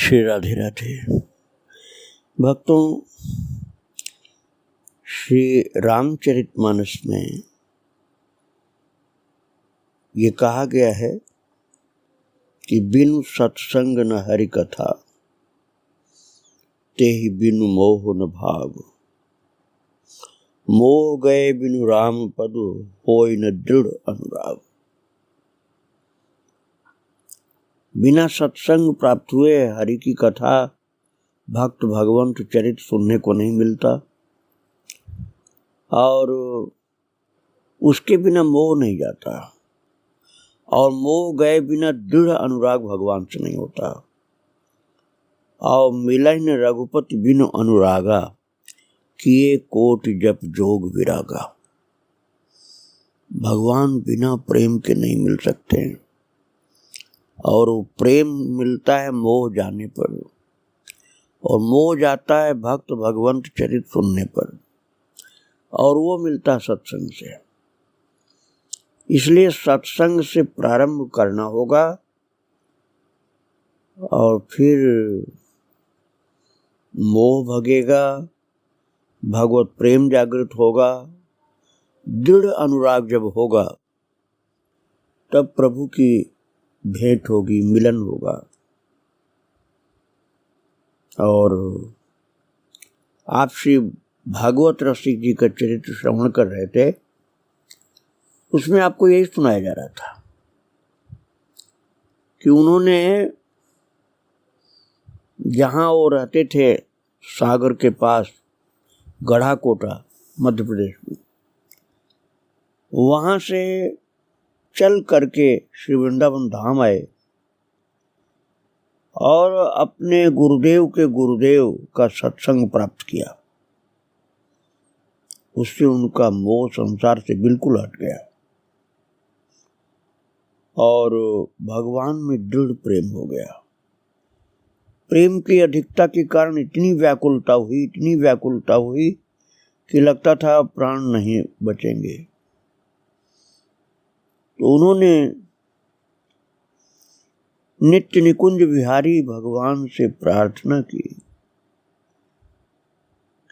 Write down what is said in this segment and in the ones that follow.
श्री राधे राधे। भक्तों, श्री रामचरितमानस में ये कहा गया है कि बिनु सत्संग न हरि कथा, तेहि बिनु मोह न भाव। मोह गए बिनु राम पद, होय न दृढ़ अनुराग। बिना सत्संग प्राप्त हुए हरि की कथा, भक्त भगवंत चरित सुनने को नहीं मिलता, और उसके बिना मोह नहीं जाता, और मोह गए बिना दृढ़ अनुराग भगवान से नहीं होता। और मिलन रघुपति बिनु अनुरागा, किए कोट जप जोग विरागा। भगवान बिना प्रेम के नहीं मिल सकते हैं, और वो प्रेम मिलता है मोह जाने पर, और मोह जाता है भक्त भगवंत चरित सुनने पर, और वो मिलता है सत्संग से। इसलिए सत्संग से प्रारंभ करना होगा, और फिर मोह भगेगा, भगवत प्रेम जागृत होगा, दृढ़ अनुराग जब होगा तब प्रभु की भेंट होगी, मिलन होगा। और आप श्री भागवत रसिक जी का चरित्र श्रवण कर रहे थे, उसमें आपको यही सुनाया जा रहा था कि उन्होंने जहाँ वो रहते थे सागर के पास, गढ़ा कोटा मध्य प्रदेश में, वहाँ से चल करके श्री वृंदावन धाम आए और अपने गुरुदेव के गुरुदेव का सत्संग प्राप्त किया। उससे उनका मोह संसार से बिल्कुल हट गया, और भगवान में दृढ़ प्रेम हो गया। प्रेम की अधिकता के कारण इतनी व्याकुलता हुई कि लगता था प्राण नहीं बचेंगे। तो उन्होंने नित्य निकुंज विहारी भगवान से प्रार्थना की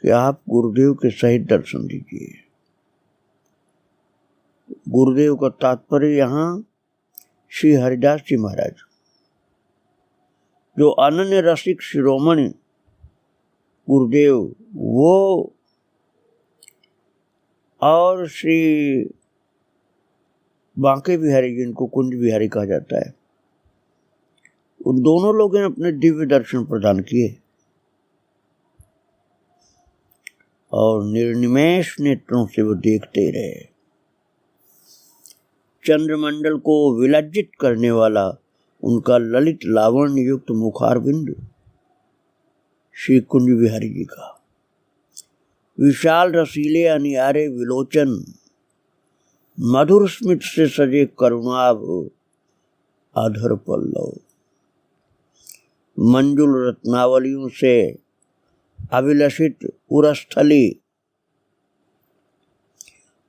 कि आप गुरुदेव के सहित दर्शन दीजिए। गुरुदेव का तात्पर्य यहाँ श्री हरिदास जी महाराज, जो अनन्य रसिक शिरोमणि गुरुदेव, वो और श्री बांके बिहारी, जिनको कुंज बिहारी कहा जाता है, उन दोनों लोगों ने अपने दिव्य दर्शन प्रदान किए, और निर्निमेष नेत्रों से वो देखते रहे। चंद्रमंडल को विलज्जित करने वाला उनका ललित लावण्य युक्त मुखारबिंद श्री कुंज बिहारी जी का, विशाल रसीले अनियारे विलोचन, मधुर स्मित से सजे करुणाभ आधर पल्लव, मंजुल रत्नावलियों से अभिलषित उरस्थली,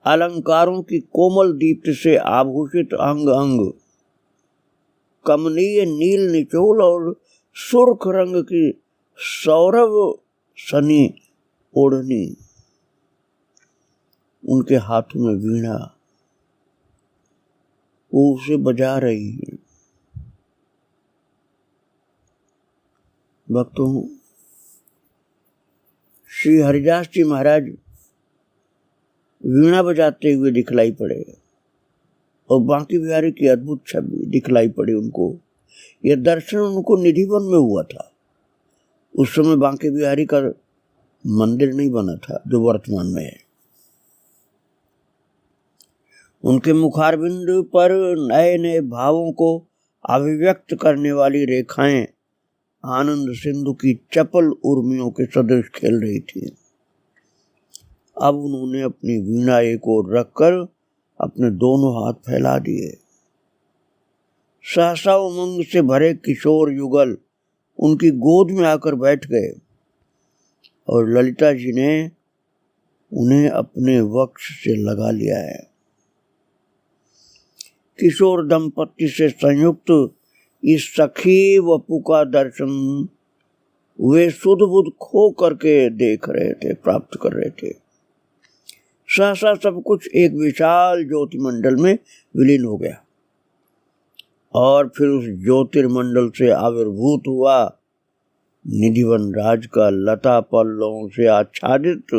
अलंकारों की कोमल दीप्ति से आभूषित अंग अंग, कमनीय नील निचोल और सुर्ख रंग की सौरभ सनी ओढ़नी, उनके हाथों में वीणा, वो उसे बजा रही है। भक्तों, श्री हरिदास जी महाराज वीणा बजाते हुए दिखलाई पड़े, और बांके बिहारी की अद्भुत छवि दिखलाई पड़ी उनको। यह दर्शन उनको निधिवन में हुआ था। उस समय बांके बिहारी का मंदिर नहीं बना था जो वर्तमान में है। उनके मुखारबिंद पर नए नए भावों को अभिव्यक्त करने वाली रेखाएं आनंद सिंधु की चपल उर्मियों के सदृश खेल रही थी। अब उन्होंने अपनी वीणा एक ओर रखकर अपने दोनों हाथ फैला दिए। सहसा उमंग से भरे किशोर युगल उनकी गोद में आकर बैठ गए, और ललिता जी ने उन्हें अपने वक्ष से लगा लिया है। किशोर दंपत्ति से संयुक्त इस सखी वपु का दर्शन वे सुध बुध खो करके देख रहे थे, प्राप्त कर रहे थे। सहसा सब कुछ एक विशाल ज्योतिमंडल में विलीन हो गया और फिर उस ज्योतिर्मंडल से आविर्भूत हुआ निधिवन राज का लता पल्लवों से आच्छादित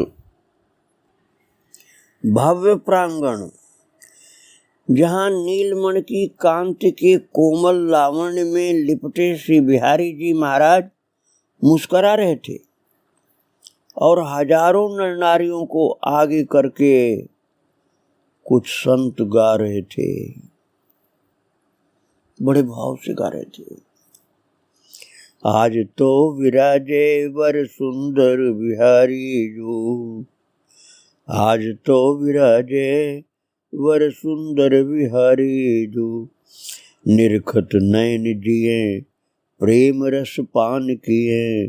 भव्य प्रांगण, जहां नीलमणि की कांति के कोमल लावण्य में लिपटे श्री बिहारी जी महाराज मुस्करा रहे थे और हजारों नर नारियों को आगे करके कुछ संत गा रहे थे, बड़े भाव से गा रहे थे। आज तो विराजे वर सुंदर बिहारी जो, आज तो विराजे वर सुंदर बिहारी जो, निरखत नयन जिए प्रेम रस पान किए,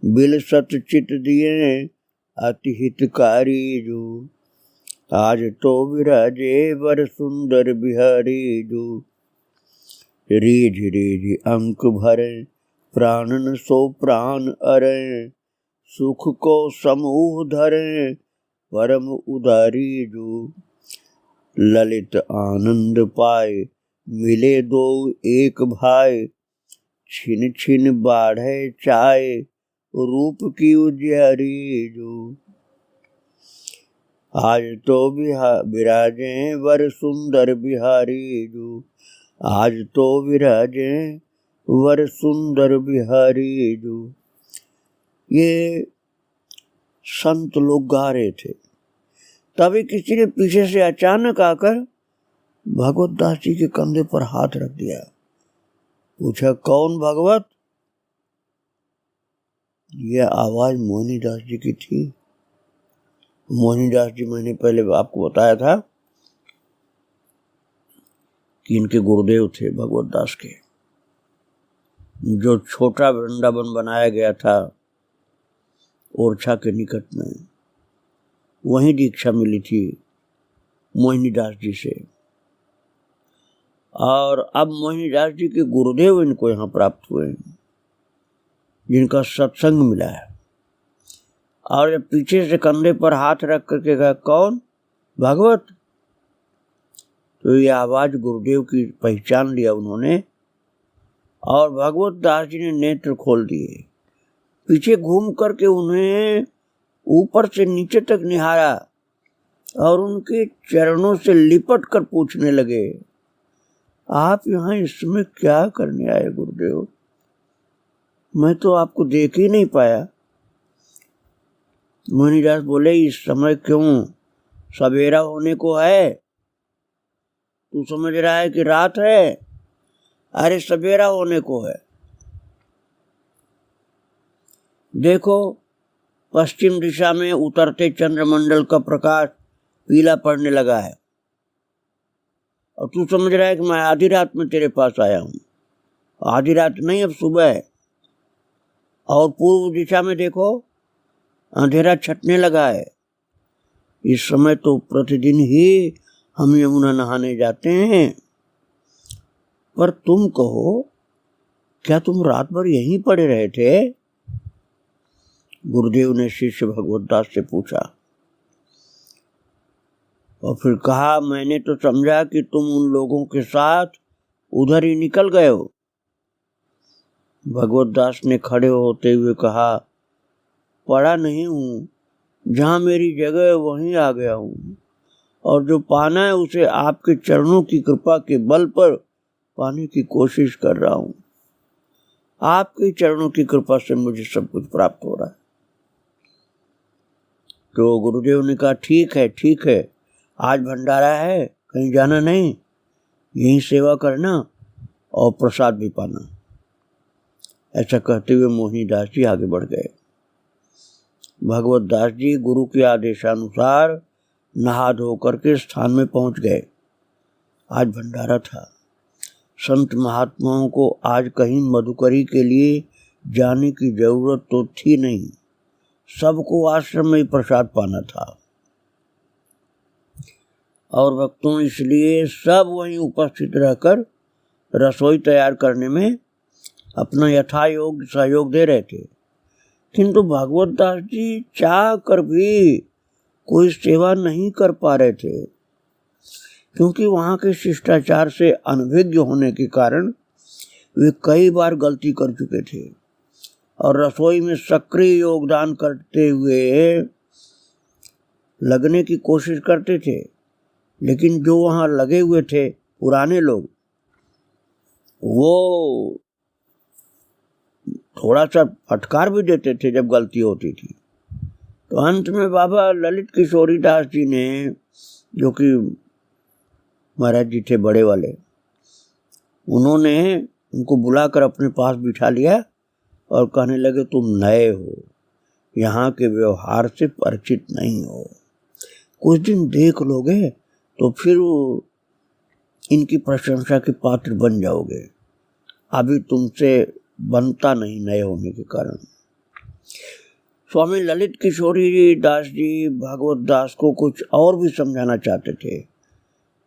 बिल सत चित दिए अति हितकारी जो, आज तो विराजे वर सुंदर बिहारी जो, रीझ रीझ अंक भरे प्राणन सो प्राण अरे, सुख को समूह धरे परम उदारी जो, ललित आनंद पाए मिले दो एक भाई, छिन छिन बाढ़े चाय रूप की उजियारी जो, आज तो विराजे वर सुंदर बिहारी जो, आज तो विराजे वर सुंदर बिहारी जो। ये संत लोग गा रहे थे। तभी किसी ने पीछे से अचानक आकर भगवत दास जी के कंधे पर हाथ रख दिया। पूछा, कौन भगवत? यह आवाज मोहिनी दास जी की थी। मोहिनी दास जी मैंने पहले आपको बताया था कि इनके गुरुदेव थे भगवत दास के। जो छोटा वृंदावन बनाया गया था ओरछा के निकट में, वहीं दीक्षा मिली थी मोहिनी दास जी से। और अब मोहिनी दास जी के गुरुदेव इनको यहाँ प्राप्त हुए हैं, जिनका सत्संग मिला है। और जब पीछे से कंधे पर हाथ रख करके कहा, कौन? भगवत। तो ये आवाज गुरुदेव की पहचान लिया उन्होंने और भगवत दास जी ने नेत्र खोल दिए। पीछे घूम करके उन्हें ऊपर से नीचे तक निहारा और उनके चरणों से लिपट कर पूछने लगे, आप यहाँ इस समय क्या करने आए गुरुदेव? मैं तो आपको देख ही नहीं पाया। मोहिनीदास बोले, इस समय क्यों? सवेरा होने को है। तू समझ रहा है कि रात है? अरे सवेरा होने को है। देखो, पश्चिम दिशा में उतरते चंद्रमंडल का प्रकाश पीला पड़ने लगा है और तू समझ रहा है कि मैं आधी रात में तेरे पास आया हूं। आधी रात नहीं, अब सुबह है। और पूर्व दिशा में देखो, अंधेरा छटने लगा है। इस समय तो प्रतिदिन ही हम यमुना नहाने जाते हैं। पर तुम कहो, क्या तुम रात भर यहीं पड़े रहे थे? गुरुदेव ने शिष्य भगवत दास से पूछा और फिर कहा, मैंने तो समझा कि तुम उन लोगों के साथ उधर ही निकल गए हो। भगवत दास ने खड़े होते हुए कहा, पड़ा नहीं हूं, जहां मेरी जगह है वहीं आ गया हूं और जो पाना है उसे आपके चरणों की कृपा के बल पर पाने की कोशिश कर रहा हूं। आपके चरणों की कृपा से मुझे सब कुछ प्राप्त हो रहा है। तो गुरुदेव ने कहा, ठीक है, आज भंडारा है, कहीं जाना नहीं, यहीं सेवा करना और प्रसाद भी पाना। ऐसा कहते हुए मोहिनी दास जी आगे बढ़ गए। भगवत दास जी गुरु के आदेशानुसार नहा धो करके स्थान में पहुंच गए। आज भंडारा था। संत महात्माओं को आज कहीं मधुकरी के लिए जाने की जरूरत तो थी नहीं, सबको आश्रम में प्रसाद पाना था और भक्तों इसलिए सब वहीं उपस्थित रहकर रसोई तैयार करने में अपना यथायोग्य सहयोग दे रहे थे, किंतु भागवत दास जी चाह कर भी कोई सेवा नहीं कर पा रहे थे, क्योंकि वहां के शिष्टाचार से अनभिज्ञ होने के कारण वे कई बार गलती कर चुके थे और रसोई में सक्रिय योगदान करते हुए लगने की कोशिश करते थे, लेकिन जो वहां लगे हुए थे पुराने लोग, वो थोड़ा सा फटकार भी देते थे जब गलती होती थी। तो अंत में बाबा ललित किशोरी दास जी ने, जो कि महाराज जी थे बड़े वाले, उन्होंने उनको बुलाकर अपने पास बिठा लिया और कहने लगे, तुम नए हो, यहाँ के व्यवहार से परिचित नहीं हो, कुछ दिन देख लोगे तो फिर इनकी प्रशंसा के पात्र बन जाओगे, अभी तुमसे बनता नहीं नए होने के कारण। स्वामी ललित किशोरी दास जी भागवत दास को कुछ और भी समझाना चाहते थे।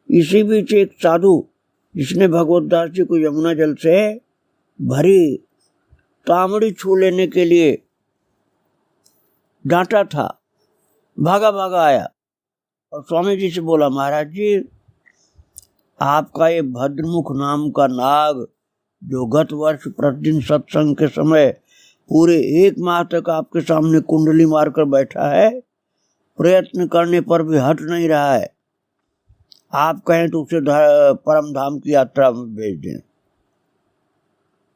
इसी बीच एक साधु, जिसने भागवत दास जी को यमुना जल से भरी तांबड़ी छू लेने के लिए डांटा था, भागा भागा आया और स्वामी जी से बोला, महाराज जी, आपका ये भद्रमुख नाम का नाग, जो गत वर्ष प्रतिदिन सत्संग के समय पूरे 1 माह तक आपके सामने कुंडली मारकर बैठा है, प्रयत्न करने पर भी हट नहीं रहा है, आप कहें तो उसे परम धाम की यात्रा में भेज दें।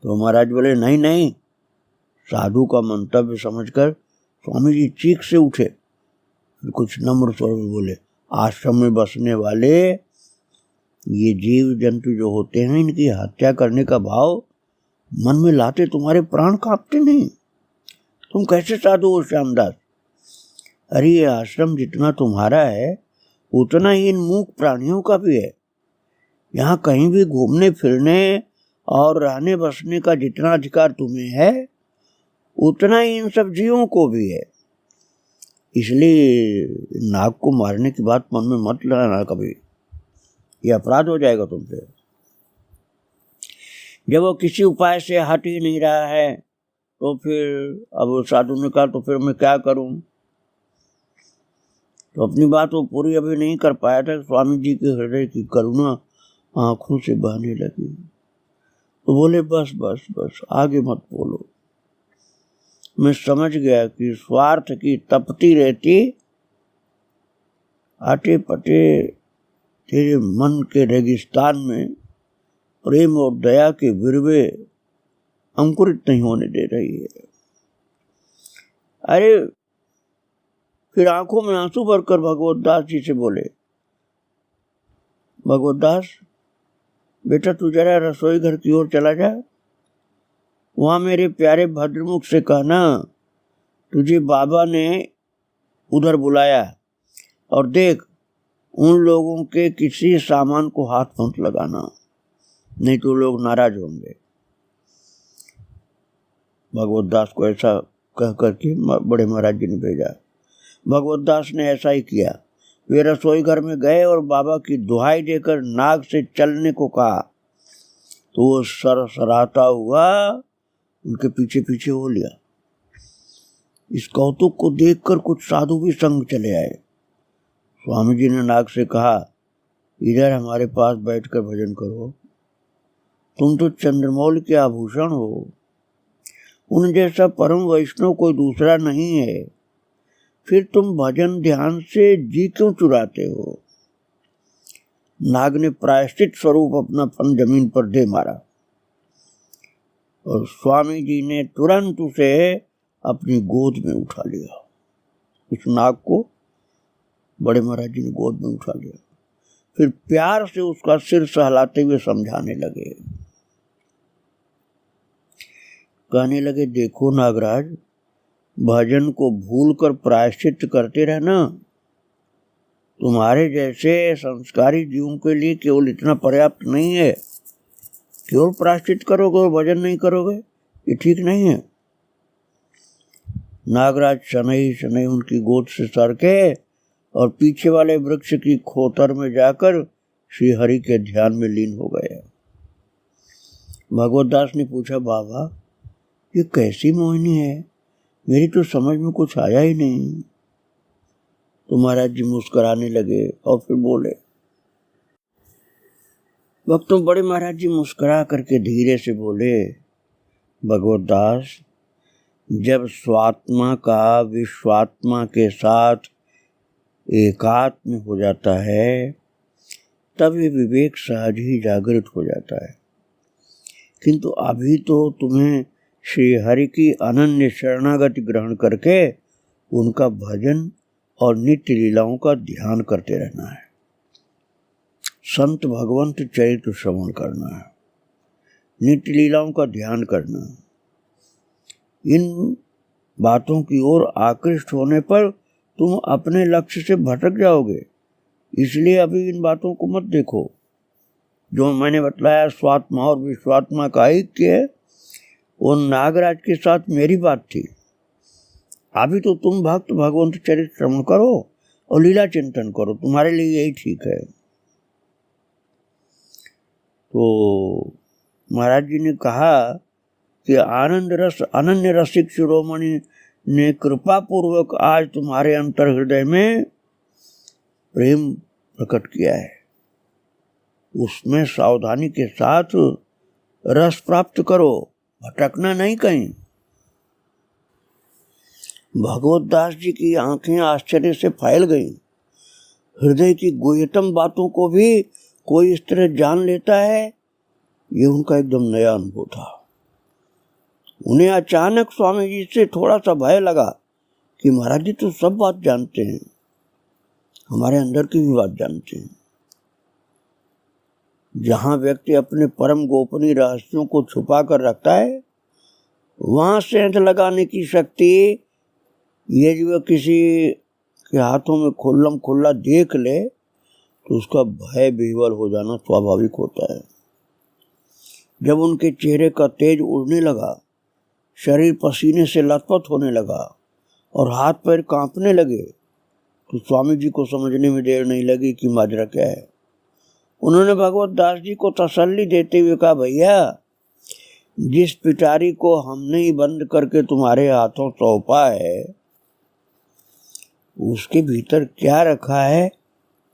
तो महाराज बोले, नहीं नहीं। साधु का मंतव्य समझकर स्वामी जी चीख से उठे, फिर कुछ नम्र स्वर में बोले, आश्रम में बसने वाले ये जीव जंतु जो होते हैं, इनकी हत्या करने का भाव मन में लाते तुम्हारे प्राण कांपते नहीं? तुम कैसे साधु हो श्यामदास? अरे ये आश्रम जितना तुम्हारा है उतना ही इन मूक प्राणियों का भी है। यहाँ कहीं भी घूमने फिरने और रहने बसने का जितना अधिकार तुम्हें है, उतना ही इन सब जीवों को भी है। इसलिए नाग को मारने की बात मन में मत लाना कभी, ये अपराध हो जाएगा तुमसे। जब वो किसी उपाय से हट ही नहीं रहा है, तो फिर अब साधु ने कहा, तो फिर मैं क्या करूं? तो अपनी बात वो पूरी अभी नहीं कर पाया था, स्वामी जी के हृदय की करुणा आंखों से बहने लगी। तो बोले, बस बस बस, आगे मत बोलो। मैं समझ गया कि स्वार्थ की तपती रहती आटे पटे तेरे मन के रेगिस्तान में प्रेम और दया के विरवे अंकुरित नहीं होने दे रही है। अरे फिर आंखों में आंसू भरकर भगवत दास जी से बोले, भगवत दास बेटा, तू जरा रसोई घर की ओर चला जा, वहां मेरे प्यारे भद्रमुख से कहना तुझे बाबा ने उधर बुलाया, और देख उन लोगों के किसी सामान को हाथ मत लगाना, नहीं तो लोग नाराज होंगे। भगवत दास को ऐसा कह करके बड़े महाराज जी ने भेजा। भगवत दास ने ऐसा ही किया। वे रसोई घर में गए और बाबा की दुहाई देकर नाग से चलने को कहा, तो वो सरसराता हुआ उनके पीछे पीछे हो लिया। इस कौतुक को देखकर कुछ साधु भी संग चले आए। स्वामी जी ने नाग से कहा, इधर हमारे पास बैठकर भजन करो, तुम तो चंद्रमौल के आभूषण हो, उन जैसा परम वैष्णव कोई दूसरा नहीं है, फिर तुम भजन ध्यान से जी क्यों चुराते हो? नाग ने प्रायश्चित स्वरूप अपना फन जमीन पर दे मारा और स्वामी जी ने तुरंत उसे अपनी गोद में उठा लिया। उस नाग को बड़े महाराज जी ने गोद में उठा लिया, फिर प्यार से उसका सिर सहलाते हुए समझाने लगे। कहने लगे, देखो नागराज, भजन को भूलकर प्रायश्चित करते रहना तुम्हारे जैसे संस्कारी जीवों के लिए केवल इतना पर्याप्त नहीं है। केवल प्रायश्चित करोगे और भजन नहीं करोगे, ये ठीक नहीं है। नागराज शनई शनई उनकी गोद से सरके और पीछे वाले वृक्ष की खोतर में जाकर श्री हरि के ध्यान में लीन हो गए। भगवतदास ने पूछा, बाबा ये कैसी मोहिनी है, मेरी तो समझ में कुछ आया ही नहीं। तो महाराज जी मुस्कुराने लगे और फिर बोले, भक्तों बड़े महाराज जी मुस्कुरा करके धीरे से बोले, भगवतदास जब स्वात्मा का विश्वात्मा के साथ एकात्म हो जाता है तब ये विवेक सहज ही जागृत हो जाता है। किंतु अभी तो तुम्हें श्री हरि की अनन्य शरणागति ग्रहण करके उनका भजन और नित्य लीलाओं का ध्यान करते रहना है, संत भगवंत चरित्र श्रवण करना है, नित्य लीलाओं का ध्यान करना। इन बातों की ओर आकृष्ट होने पर तुम अपने लक्ष्य से भटक जाओगे, इसलिए अभी इन बातों को मत देखो। जो मैंने बतलाया स्वात्मा और विश्वात्मा का ऐक्य है, वो नागराज के साथ मेरी बात थी। अभी तो तुम भक्त भगवंत चरित्र श्रवण करो और लीला चिंतन करो, तुम्हारे लिए यही ठीक है। तो महाराज जी ने कहा कि आनंद रस अनन्य रसिक शिरोमणि ने कृपा पूर्वक आज तुम्हारे अंतर हृदय में प्रेम प्रकट किया है, उसमें सावधानी के साथ रस प्राप्त करो, भटकना नहीं कहीं। भगवतदास जी की आंखें आश्चर्य से फैल गईं। हृदय की गुह्यतम बातों को भी कोई इस तरह जान लेता है, ये उनका एकदम नया अनुभव था। उन्हें अचानक स्वामी जी से थोड़ा सा भय लगा कि महाराज जी तो सब बात जानते हैं, हमारे अंदर की भी बात जानते हैं। जहां व्यक्ति अपने परम गोपनीय रहस्यों को छुपा कर रखता है, वहां सेंध लगाने की शक्ति ये जो किसी के हाथों में खुल्लम खुल्ला देख ले तो उसका भय विह्वल हो जाना स्वाभाविक होता है। जब उनके चेहरे का तेज उड़ने लगा, शरीर पसीने से लथपथ होने लगा और हाथ पैर कांपने लगे, तो स्वामी जी को समझने में देर नहीं लगी कि माजरा क्या है। उन्होंने भगवत दास जी को तसल्ली देते हुए कहा, भैया जिस पिटारी को हमने ही बंद करके तुम्हारे हाथों सौंपा है, उसके भीतर क्या रखा है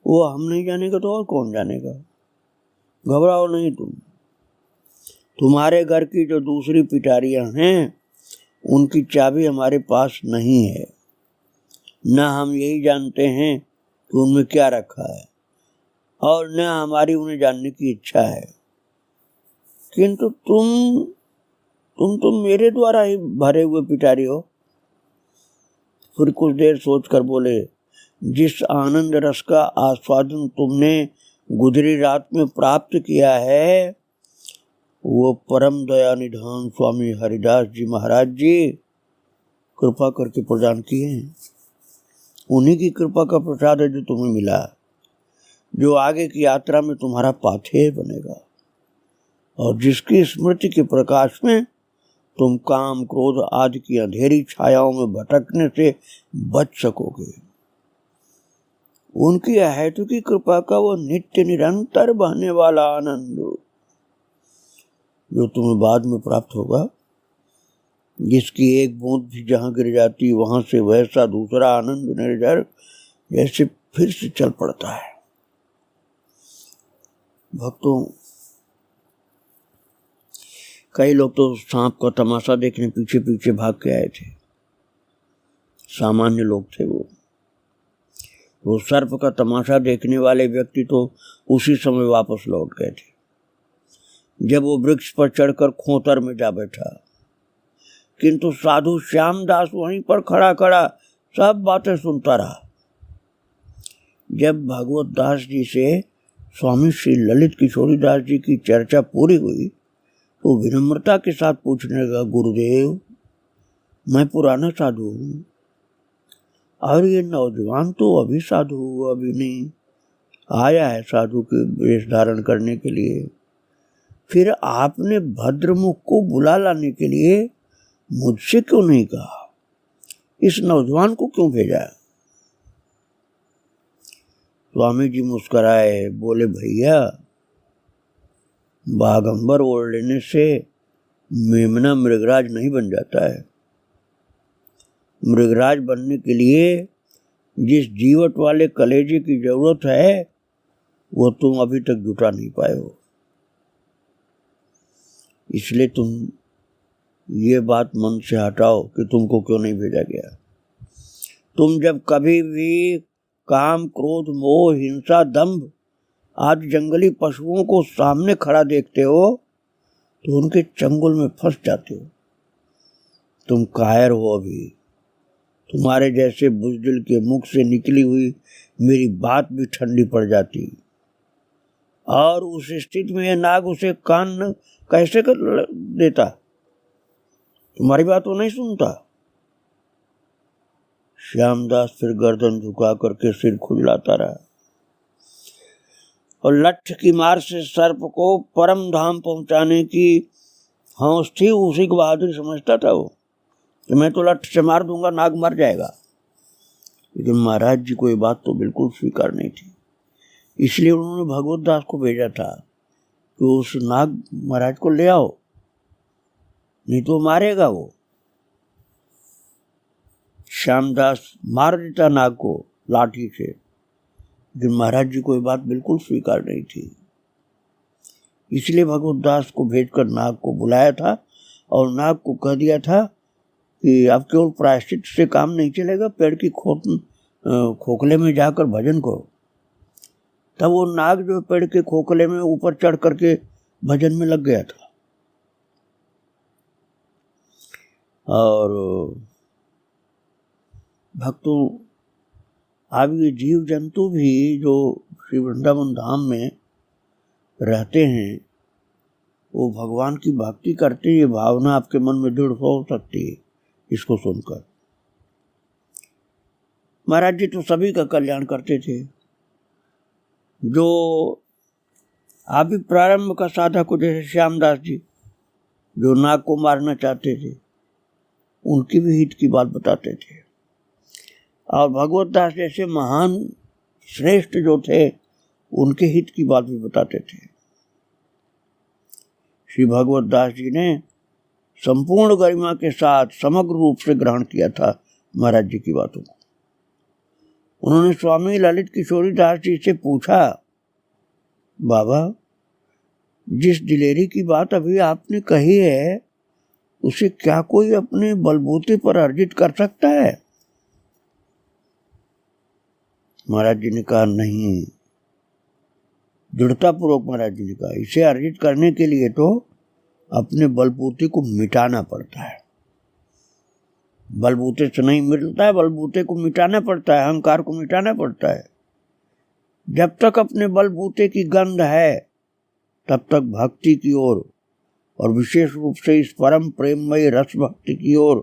वो हम नहीं जानेगा तो और कौन जानेगा। घबराओ नहीं तुम। तुम्हारे घर की जो दूसरी पिटारियां हैं उनकी चाबी हमारे पास नहीं है, न हम यही जानते हैं कि उनमें क्या रखा है और न हमारी उन्हें जानने की इच्छा है। किंतु तुम मेरे द्वारा ही भरे हुए पिटारी हो। फिर कुछ देर सोचकर बोले, जिस आनंद रस का आस्वादन तुमने गुजरी रात में प्राप्त किया है वो परम दया निधान स्वामी हरिदास जी महाराज जी कृपा करके प्रदान किए हैं। उन्हीं की कृपा का प्रसाद है जो तुम्हें मिला, जो आगे की यात्रा में तुम्हारा पाथेय बनेगा और जिसकी स्मृति के प्रकाश में तुम काम क्रोध आदि की अंधेरी छायाओं में भटकने से बच सकोगे। उनकी अहेतु की कृपा का वो नित्य निरंतर बहने वाला आनंद जो तुम्हें बाद में प्राप्त होगा, जिसकी एक बूंद भी जहां गिर जाती वहां से वैसा दूसरा आनंद निर्झर जैसे फिर से चल पड़ता है। भक्तों, कई लोग तो सांप का तमाशा देखने पीछे पीछे भाग के आए थे। सामान्य लोग थे वो सर्प का तमाशा देखने वाले व्यक्ति तो उसी समय वापस लौट गए थे जब वो वृक्ष पर चढ़कर खोतर में जा बैठा। किंतु साधु श्यामदास वहीं पर खड़ा खड़ा सब बातें सुनता रहा। जब भगवत दास जी से स्वामी श्री ललित किशोरी दास जी की चर्चा पूरी हुई तो विनम्रता के साथ पूछने लगा, गुरुदेव मैं पुराना साधु हूँ और ये नौजवान तो अभी साधु हुआ, अभी नहीं आया है साधु के वेश धारण करने के लिए, फिर आपने भद्रमुख को बुला लाने के लिए मुझसे क्यों नहीं कहा, इस नौजवान को क्यों भेजा? स्वामी जी मुस्कुराए, बोले भैया बागंबर ओढ़ लेने से मेमना मृगराज नहीं बन जाता है। मृगराज बनने के लिए जिस जीवट वाले कलेजे की जरूरत है वो तुम अभी तक जुटा नहीं पाए हो। इसलिए तुम ये बात मन से हटाओ कि तुमको क्यों नहीं भेजा गया। तुम जब कभी भी काम, क्रोध, मोह, हिंसा, दंभ आदि जंगली पशुओं को सामने खड़ा देखते हो तो उनके चंगुल में फंस जाते हो। तुम कायर हो। अभी तुम्हारे जैसे बुजदिल के मुख से निकली हुई मेरी बात भी ठंडी पड़ जाती, और उस स्थिति में यह नाग उसे कान कैसे कर देता? तुम्हारी बात वो नहीं सुनता। श्यामदास फिर गर्दन झुका करके सिर खुजलाता रहा और लठ की मार से सर्प को परम धाम पहुंचाने की हौस थी, उसी को बहादुरी समझता था वो कि मैं तो लठ से मार दूंगा, नाग मर जाएगा। लेकिन महाराज जी को ये बात तो बिल्कुल स्वीकार नहीं थी। इसलिए उन्होंने भगवत दास को भेजा था कि उस नाग महाराज को ले आओ, नहीं तो मारेगा वो। श्यामदास मार देता नाग को लाठी से, लेकिन महाराज जी को ये बात बिल्कुल स्वीकार नहीं थी। इसलिए भगवत दास को भेजकर नाग को बुलाया था और नाग को कह दिया था कि अब केवल प्रायश्चित से काम नहीं चलेगा, पेड़ की खोखले में जाकर भजन करो। तब वो नाग जो पेड़ के खोखले में ऊपर चढ़ करके भजन में लग गया था। और भक्तों, अब ये जीव जंतु भी जो श्री वृंदावन धाम में रहते हैं वो भगवान की भक्ति करते हैं। ये भावना आपके मन में दृढ़ हो सकती है इसको सुनकर। महाराज जी तो सभी का कल्याण करते थे। जो अभी प्रारंभ का साधक को, जैसे श्यामदास जी जो नाग को मारना चाहते थे, उनकी भी हित की बात बताते थे। और भगवत दास जैसे महान श्रेष्ठ जो थे उनके हित की बात भी बताते थे। श्री भगवत दास जी ने संपूर्ण गरिमा के साथ समग्र रूप से ग्रहण किया था महाराज जी की बातों को। उन्होंने स्वामी ललित किशोरी दास जी से पूछा, बाबा जिस दिलेरी की बात अभी आपने कही है उसे क्या कोई अपने बलबूते पर अर्जित कर सकता है? महाराज जी ने कहा, नहीं। दृढ़ता पूर्वक महाराज जी ने कहा, इसे अर्जित करने के लिए तो अपने बलबूते को मिटाना पड़ता है। बलबूते से नहीं मिलता है, बलबूते को मिटाना पड़ता है, अहंकार को मिटाना पड़ता है। जब तक अपने बलबूते की गंध है तब तक भक्ति की ओर, और विशेष रूप से इस परम प्रेममयी रस भक्ति की ओर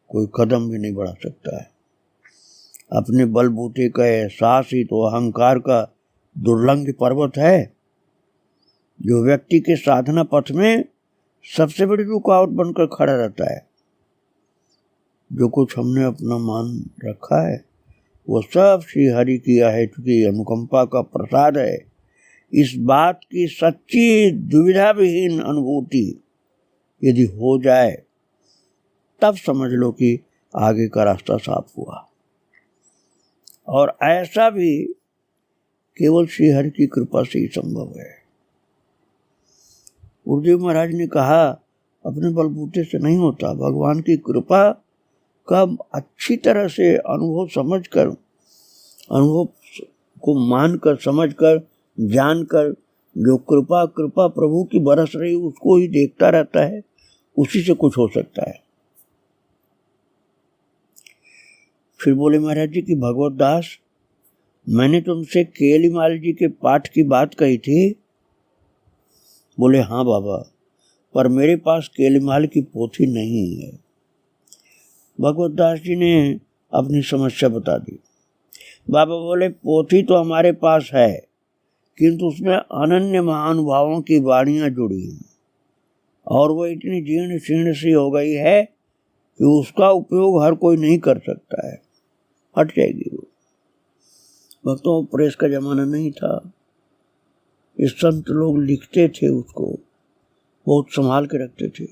कोई कदम भी नहीं बढ़ा सकता है। अपने बलबूते का एहसास ही तो अहंकार का दुर्लंघ पर्वत है, जो व्यक्ति के साधना पथ में सबसे बड़ी रुकावट बनकर खड़ा रहता है। जो कुछ हमने अपना मान रखा है वो सब श्री हरि की अहेतु की अनुकंपा का प्रसाद है। इस बात की सच्ची दुविधा विहीन अनुभूति यदि हो जाए तब समझ लो कि आगे का रास्ता साफ हुआ। और ऐसा भी केवल श्री हरि की कृपा से ही संभव है। गुरुदेव महाराज ने कहा, अपने बलबूते से नहीं होता, भगवान की कृपा का अच्छी तरह से अनुभव समझकर, अनुभव को मानकर, समझकर, जानकर, जो कृपा प्रभु की बरस रही उसको ही देखता रहता है, उसी से कुछ हो सकता है। फिर बोले महाराज जी की, भगवत दास, मैंने तुमसे केलीमाल जी के पाठ की बात कही थी। बोले, हाँ बाबा, पर मेरे पास केलीमाल की पोथी नहीं है। भगवत दास जी ने अपनी समस्या बता दी। बाबा बोले, पोथी तो हमारे पास है, किंतु उसमें अनन्य महानुभावों की वाणियां जुड़ी हैं, और वो इतनी जीर्ण शीर्ण सी हो गई है कि उसका उपयोग हर कोई नहीं कर सकता है, हट जाएगी वो। भक्तों, प्रेस का जमाना नहीं था, ये संत लोग लिखते थे, उसको बहुत संभाल के रखते थे।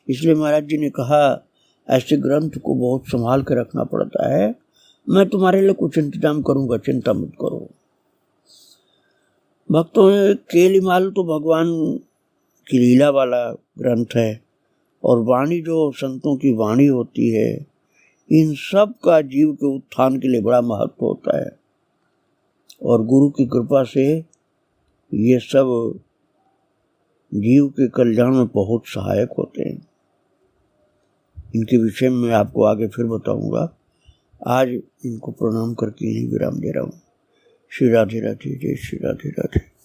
इसलिए महाराज जी ने कहा ऐसे ग्रंथ को बहुत संभाल के रखना पड़ता है। मैं तुम्हारे लिए कुछ इंतजाम करूंगा, चिंता मत करो। भक्तों, केलीमाल तो भगवान की लीला वाला ग्रंथ है, और वाणी जो संतों की वाणी होती है, इन सब का जीव के उत्थान के लिए बड़ा महत्व होता है, और गुरु की कृपा से ये सब जीव के कल्याण में बहुत सहायक होते हैं। इनके विषय में आपको आगे फिर बताऊंगा। आज इनको प्रणाम करके यहीं विराम दे रहा हूँ। श्री राधे राधे, जय श्री राधे राधे।